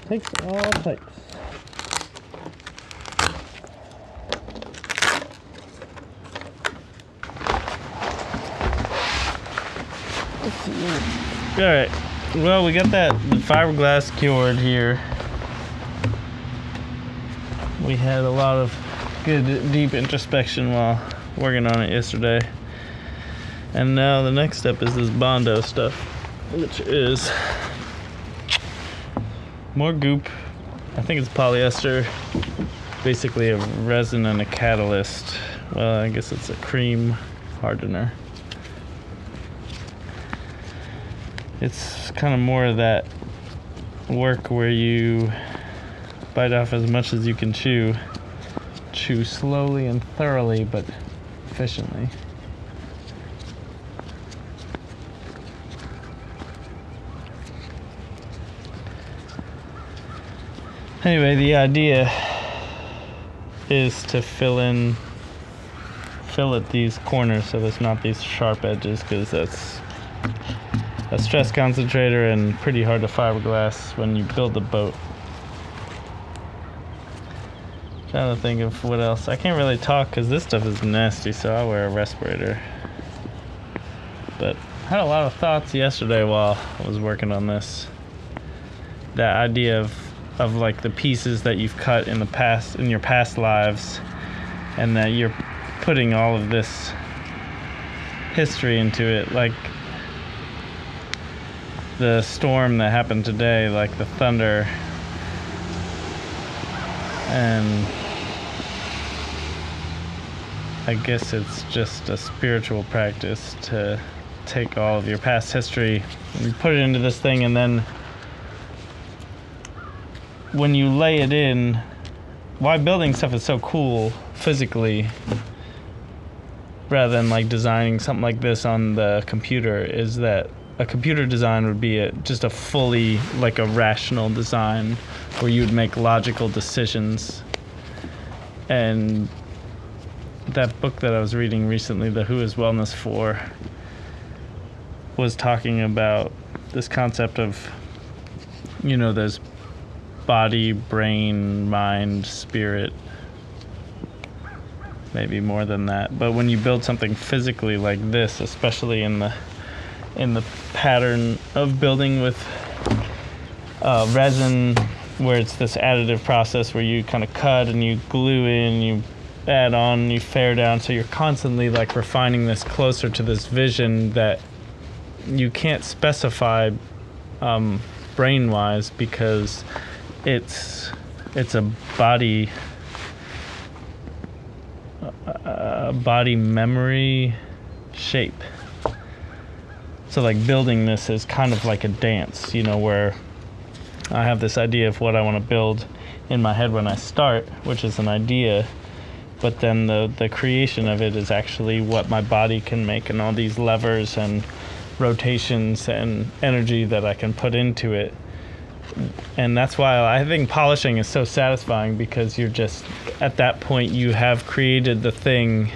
Takes all types. Let's see. Alright. Well, we got the fiberglass cured here. We had a lot of good deep introspection while working on it yesterday. And now the next step is this Bondo stuff, which is more goop. I think it's polyester, basically a resin and a catalyst. Well, I guess it's a cream hardener. It's kind of more of that work where you bite off as much as you can chew slowly and thoroughly, but efficiently. Anyway, the idea is to fillet these corners so there's not these sharp edges, because that's a stress concentrator and pretty hard to fiberglass when you build the boat. Trying to think of what else. I can't really talk because this stuff is nasty, so I'll wear a respirator. But I had a lot of thoughts yesterday while I was working on this. That idea of like the pieces that you've cut in the past, in your past lives, and that you're putting all of this history into it, like the storm that happened today, like the thunder, and I guess it's just a spiritual practice to take all of your past history and put it into this thing, and then when you lay it in, why building stuff is so cool physically rather than like designing something like this on the computer is that a computer design would be just a fully, like a rational design where you would make logical decisions. And that book that I was reading recently, the Who is Wellness For, was talking about this concept of, you know, there's body, brain, mind, spirit, maybe more than that. But when you build something physically like this, especially in the pattern of building with resin, where it's this additive process where you kind of cut and you glue in, you add on, you fare down, so you're constantly like refining this closer to this vision that you can't specify brain-wise, because it's a body memory shape. So like building this is kind of like a dance, you know, where I have this idea of what I want to build in my head when I start, which is an idea, but then the creation of it is actually what my body can make, and all these levers and rotations and energy that I can put into it. And that's why I think polishing is so satisfying, because you're just, at that point, you have created the thing,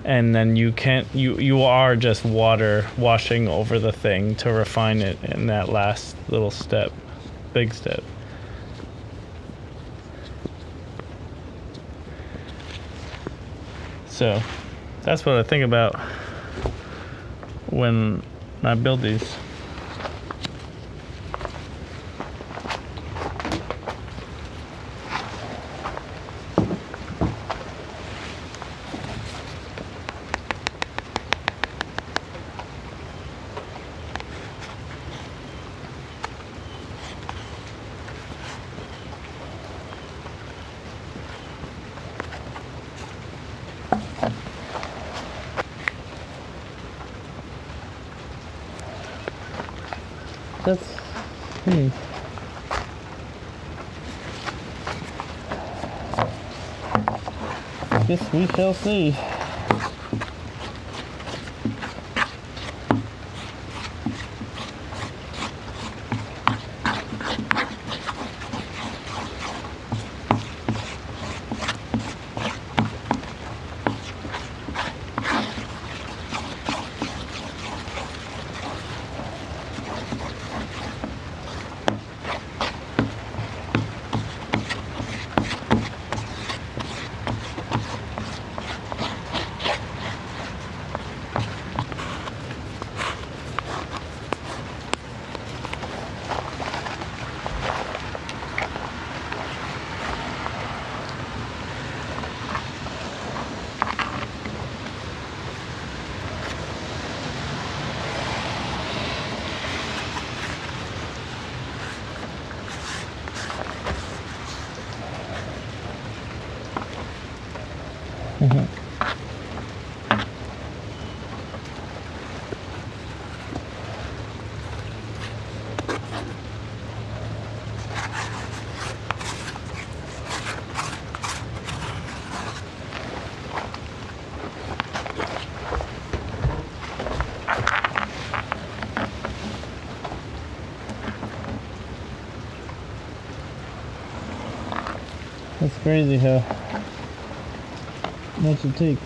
and then you are just water washing over the thing to refine it in that last little step, big step. So that's what I think about when I build these. That's Guess we shall see. That's crazy how much it takes.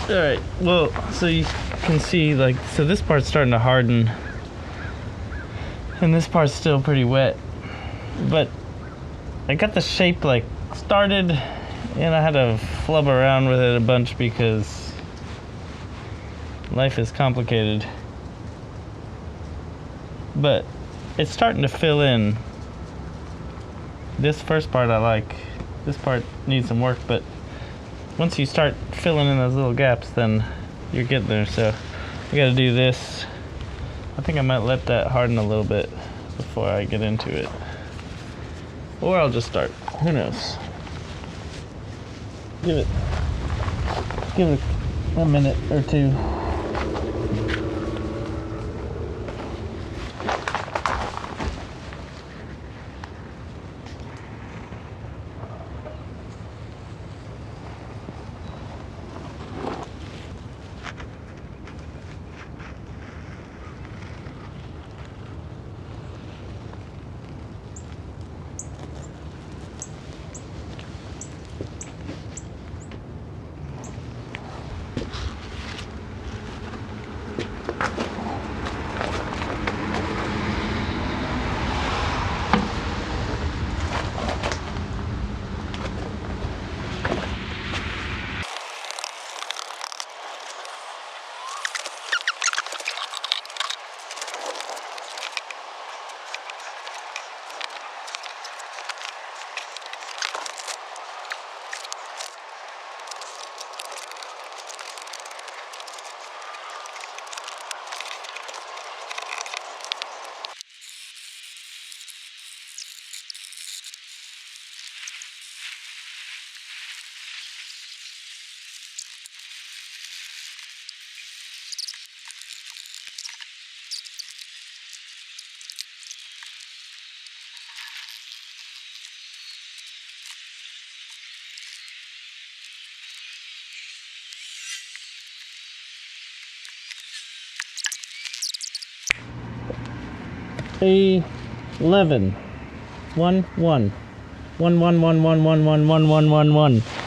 Alright, well, so you can see, like, so this part's starting to harden, and this part's still pretty wet, but I got the shape, like, started, and I had to flub around with it a bunch because life is complicated, but it's starting to fill in. This first part I like. This part needs some work, but once you start filling in those little gaps, then you're getting there. So I gotta do this. I think I might let that harden a little bit before I get into it. Or I'll just start. Who knows? Give it a minute or two. A 11 1 1 1 1 1 1 1 1 1 1 1 1 1